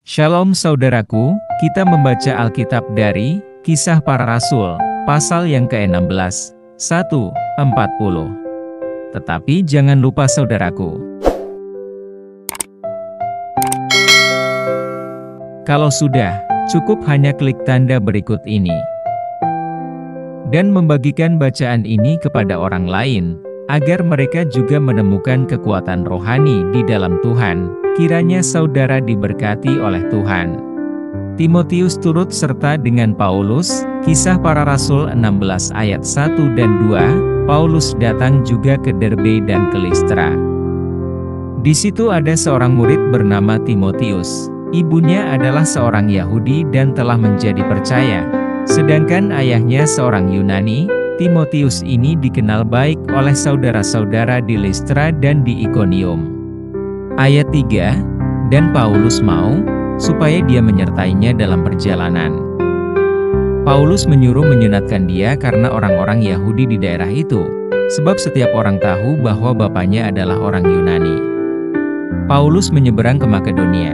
Shalom saudaraku, kita membaca Alkitab dari Kisah Para Rasul, pasal yang ke-16, 1-40. Tetapi jangan lupa saudaraku, kalau sudah, cukup hanya klik tanda berikut ini dan membagikan bacaan ini kepada orang lain, agar mereka juga menemukan kekuatan rohani di dalam Tuhan. Kiranya saudara diberkati oleh Tuhan. Timotius turut serta dengan Paulus. Kisah Para Rasul 16 ayat 1 dan 2, Paulus datang juga ke Derbe dan ke Listra. Di situ ada seorang murid bernama Timotius. Ibunya adalah seorang Yahudi dan telah menjadi percaya. Sedangkan ayahnya seorang Yunani. Timotius ini dikenal baik oleh saudara-saudara di Listra dan di Ikonium. Ayat 3, dan Paulus mau, supaya dia menyertainya dalam perjalanan. Paulus menyuruh menyunatkan dia karena orang-orang Yahudi di daerah itu, sebab setiap orang tahu bahwa bapaknya adalah orang Yunani. Paulus menyeberang ke Makedonia.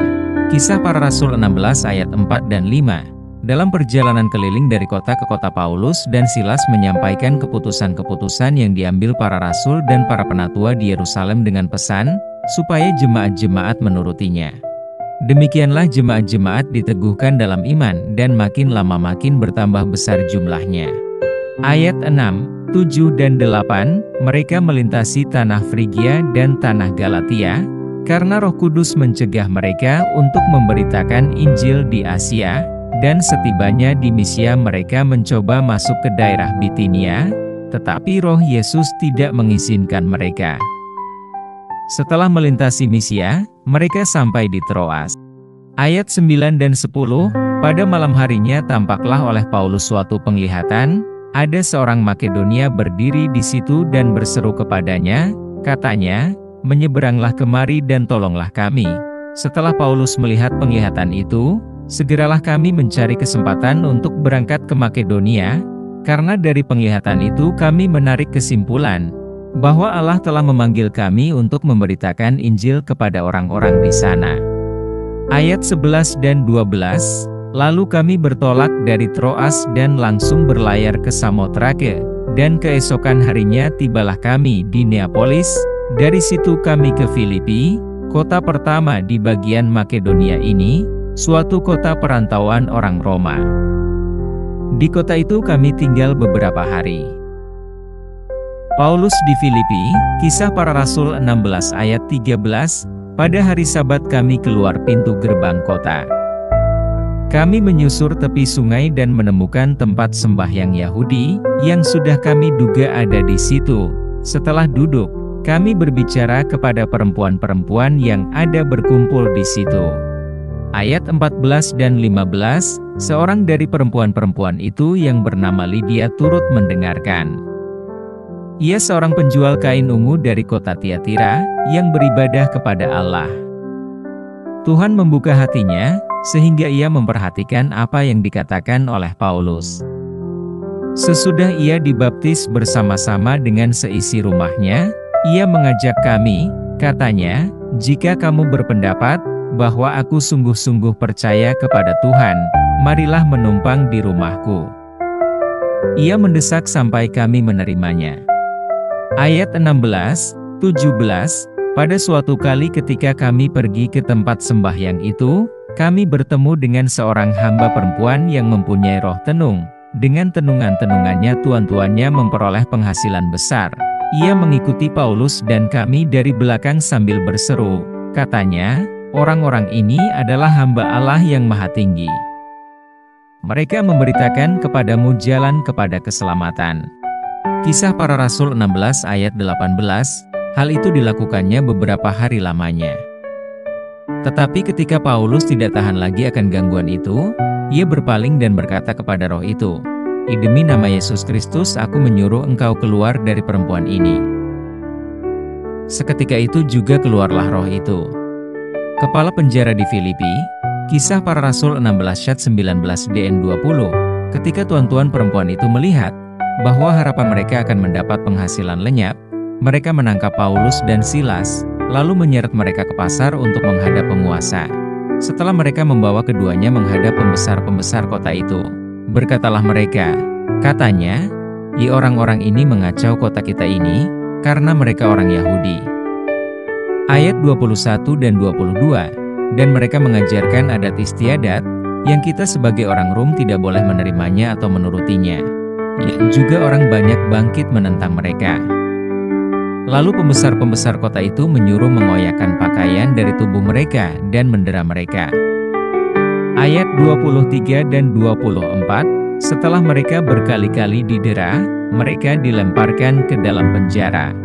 Kisah Para Rasul 16 ayat 4 dan 5. Dalam perjalanan keliling dari kota ke kota, Paulus dan Silas menyampaikan keputusan-keputusan yang diambil para rasul dan para penatua di Yerusalem dengan pesan, supaya jemaat-jemaat menurutinya. Demikianlah jemaat-jemaat diteguhkan dalam iman dan makin lama makin bertambah besar jumlahnya. Ayat 6, 7 dan 8, mereka melintasi tanah Frigia dan tanah Galatia, karena Roh Kudus mencegah mereka untuk memberitakan Injil di Asia, dan setibanya di Misia mereka mencoba masuk ke daerah Bitinia, tetapi Roh Yesus tidak mengizinkan mereka. Setelah melintasi Misia, mereka sampai di Troas. Ayat 9 dan 10, pada malam harinya tampaklah oleh Paulus suatu penglihatan, ada seorang Makedonia berdiri di situ dan berseru kepadanya, katanya, menyeberanglah kemari dan tolonglah kami. Setelah Paulus melihat penglihatan itu, segeralah kami mencari kesempatan untuk berangkat ke Makedonia, karena dari penglihatan itu kami menarik kesimpulan, bahwa Allah telah memanggil kami untuk memberitakan Injil kepada orang-orang di sana. Ayat 11 dan 12, lalu kami bertolak dari Troas dan langsung berlayar ke Samotrake, dan keesokan harinya tibalah kami di Neapolis, dari situ kami ke Filipi, kota pertama di bagian Makedonia ini, suatu kota perantauan orang Roma. Di kota itu kami tinggal beberapa hari. Paulus di Filipi, Kisah Para Rasul 16 ayat 13, pada hari Sabat kami keluar pintu gerbang kota. Kami menyusur tepi sungai dan menemukan tempat sembahyang Yahudi, yang sudah kami duga ada di situ. Setelah duduk, kami berbicara kepada perempuan-perempuan yang ada berkumpul di situ. Ayat 14 dan 15, seorang dari perempuan-perempuan itu yang bernama Lydia turut mendengarkan. Ia seorang penjual kain ungu dari kota Tiatira, yang beribadah kepada Allah. Tuhan membuka hatinya, sehingga ia memperhatikan apa yang dikatakan oleh Paulus. Sesudah ia dibaptis bersama-sama dengan seisi rumahnya, ia mengajak kami, katanya, jika kamu berpendapat bahwa aku sungguh-sungguh percaya kepada Tuhan, marilah menumpang di rumahku. Ia mendesak sampai kami menerimanya. Ayat 16, 17, pada suatu kali ketika kami pergi ke tempat sembahyang itu, kami bertemu dengan seorang hamba perempuan yang mempunyai roh tenung. Dengan tenungan-tenungannya tuan-tuannya memperoleh penghasilan besar. Ia mengikuti Paulus dan kami dari belakang sambil berseru, katanya, orang-orang ini adalah hamba Allah yang Maha Tinggi. Mereka memberitakan kepadamu jalan kepada keselamatan. Kisah Para Rasul 16 ayat 18, hal itu dilakukannya beberapa hari lamanya. Tetapi ketika Paulus tidak tahan lagi akan gangguan itu, ia berpaling dan berkata kepada roh itu, demi nama Yesus Kristus aku menyuruh engkau keluar dari perempuan ini. Seketika itu juga keluarlah roh itu. Kepala penjara di Filipi, Kisah Para Rasul 16 ayat 19 DN 20, ketika tuan-tuan perempuan itu melihat bahwa harapan mereka akan mendapat penghasilan lenyap, mereka menangkap Paulus dan Silas, lalu menyeret mereka ke pasar untuk menghadap penguasa. Setelah mereka membawa keduanya menghadap pembesar-pembesar kota itu, berkatalah mereka, katanya, orang-orang ini mengacau kota kita ini, karena mereka orang Yahudi. Ayat 21 dan 22, dan mereka mengajarkan adat istiadat, yang kita sebagai orang Rom tidak boleh menerimanya atau menurutinya. Yang juga orang banyak bangkit menentang mereka. Lalu pembesar-pembesar kota itu menyuruh mengoyakkan pakaian dari tubuh mereka dan mendera mereka. Ayat 23 dan 24, setelah mereka berkali-kali didera, mereka dilemparkan ke dalam penjara.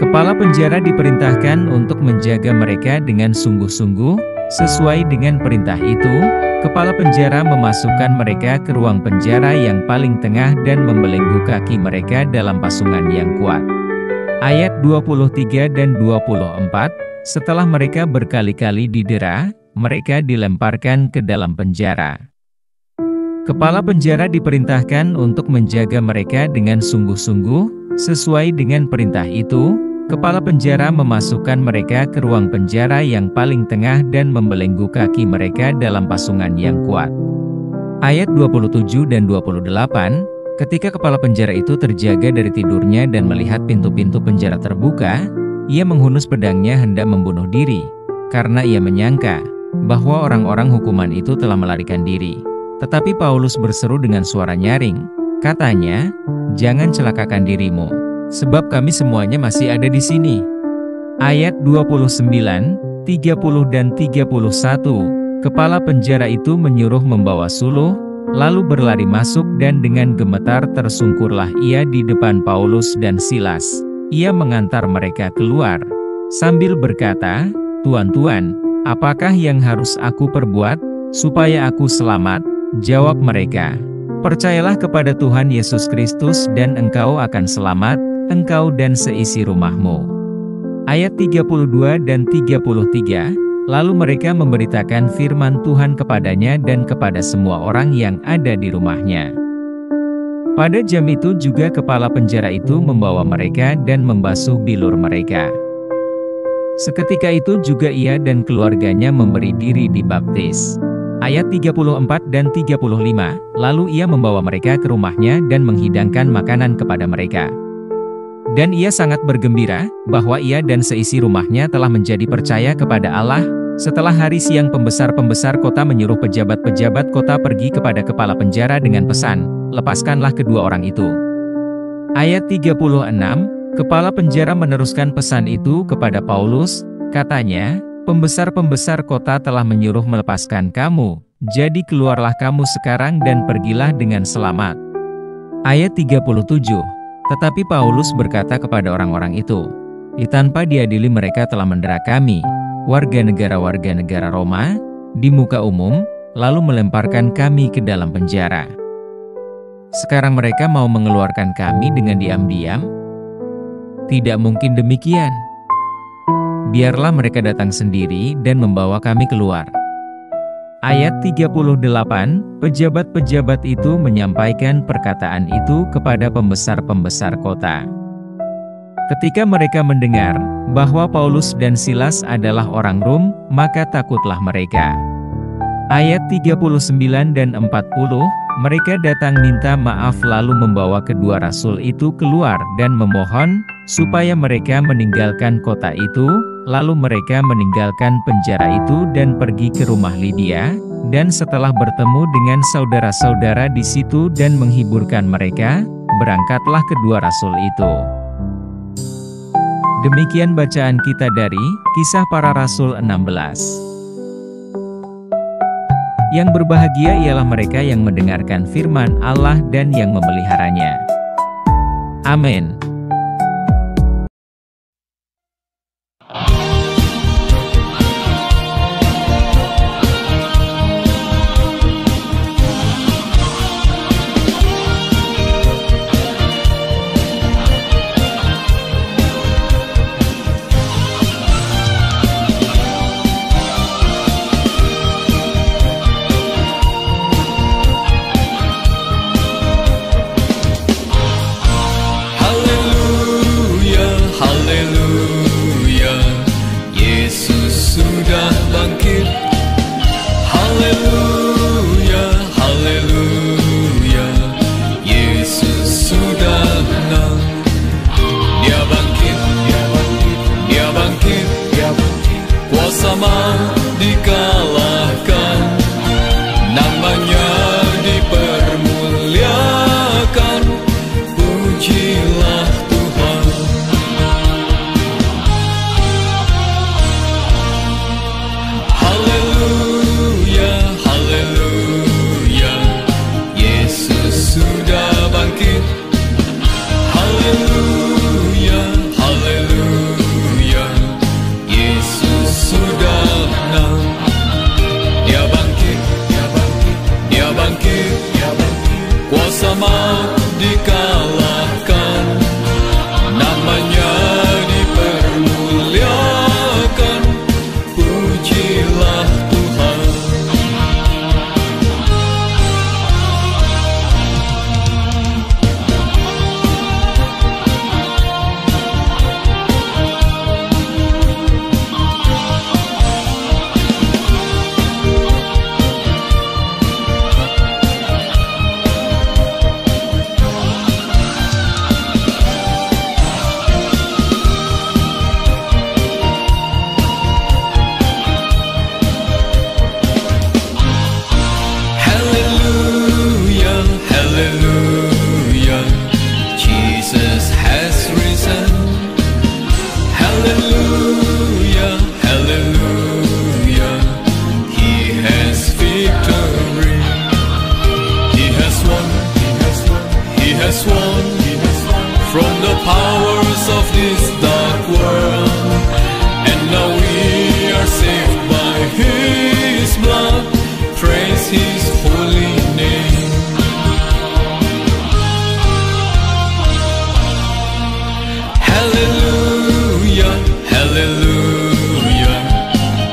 Kepala penjara diperintahkan untuk menjaga mereka dengan sungguh-sungguh. Sesuai dengan perintah itu, kepala penjara memasukkan mereka ke ruang penjara yang paling tengah dan membelenggu kaki mereka dalam pasungan yang kuat. Ayat 23 dan 24, setelah mereka berkali-kali didera, mereka dilemparkan ke dalam penjara. Kepala penjara diperintahkan untuk menjaga mereka dengan sungguh-sungguh. Sesuai dengan perintah itu, kepala penjara memasukkan mereka ke ruang penjara yang paling tengah dan membelenggu kaki mereka dalam pasungan yang kuat. Ayat 27 dan 28, ketika kepala penjara itu terjaga dari tidurnya dan melihat pintu-pintu penjara terbuka, ia menghunus pedangnya hendak membunuh diri, karena ia menyangka bahwa orang-orang hukuman itu telah melarikan diri. Tetapi Paulus berseru dengan suara nyaring, katanya, "Jangan celakakan dirimu, sebab kami semuanya masih ada di sini." Ayat 29, 30 dan 31, kepala penjara itu menyuruh membawa suluh, lalu berlari masuk dan dengan gemetar tersungkurlah ia di depan Paulus dan Silas. Ia mengantar mereka keluar, sambil berkata, "Tuan-tuan, apakah yang harus aku perbuat, supaya aku selamat?" Jawab mereka, "Percayalah kepada Tuhan Yesus Kristus dan engkau akan selamat, engkau dan seisi rumahmu." Ayat 32 dan 33, lalu mereka memberitakan firman Tuhan kepadanya dan kepada semua orang yang ada di rumahnya. Pada jam itu juga kepala penjara itu membawa mereka dan membasuh bilur mereka. Seketika itu juga ia dan keluarganya memberi diri dibaptis. Ayat 34 dan 35, lalu ia membawa mereka ke rumahnya dan menghidangkan makanan kepada mereka. Dan ia sangat bergembira, bahwa ia dan seisi rumahnya telah menjadi percaya kepada Allah. Setelah hari siang pembesar-pembesar kota menyuruh pejabat-pejabat kota pergi kepada kepala penjara dengan pesan, "Lepaskanlah kedua orang itu." Ayat 36, kepala penjara meneruskan pesan itu kepada Paulus, katanya, "Pembesar-pembesar kota telah menyuruh melepaskan kamu, jadi keluarlah kamu sekarang dan pergilah dengan selamat." Ayat 37, tetapi Paulus berkata kepada orang-orang itu, "Tanpa diadili mereka telah mendera kami, warga negara Roma, di muka umum, lalu melemparkan kami ke dalam penjara. Sekarang mereka mau mengeluarkan kami dengan diam-diam? Tidak mungkin demikian. Biarlah mereka datang sendiri dan membawa kami keluar." Ayat 38, pejabat-pejabat itu menyampaikan perkataan itu kepada pembesar-pembesar kota. Ketika mereka mendengar bahwa Paulus dan Silas adalah orang Rom, maka takutlah mereka. Ayat 39 dan 40, mereka datang minta maaf lalu membawa kedua rasul itu keluar dan memohon supaya mereka meninggalkan kota itu. Lalu mereka meninggalkan penjara itu dan pergi ke rumah Lydia, dan setelah bertemu dengan saudara-saudara di situ dan menghiburkan mereka, berangkatlah kedua rasul itu. Demikian bacaan kita dari Kisah Para Rasul 16. Yang berbahagia ialah mereka yang mendengarkan firman Allah dan yang memeliharanya. Amin. Hallelujah. His holy name. Hallelujah, hallelujah,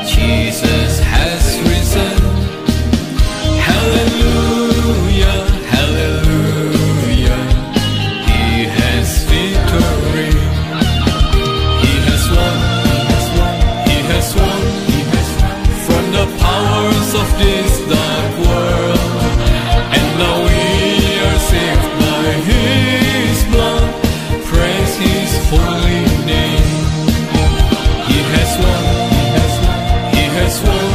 Jesus has risen. Hallelujah, hallelujah, He has victory. He has won, He has won, from the powers of this dark world. And now we are saved by His blood. Praise His holy name. He has won, He has won,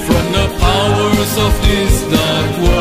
from the powers of this dark world.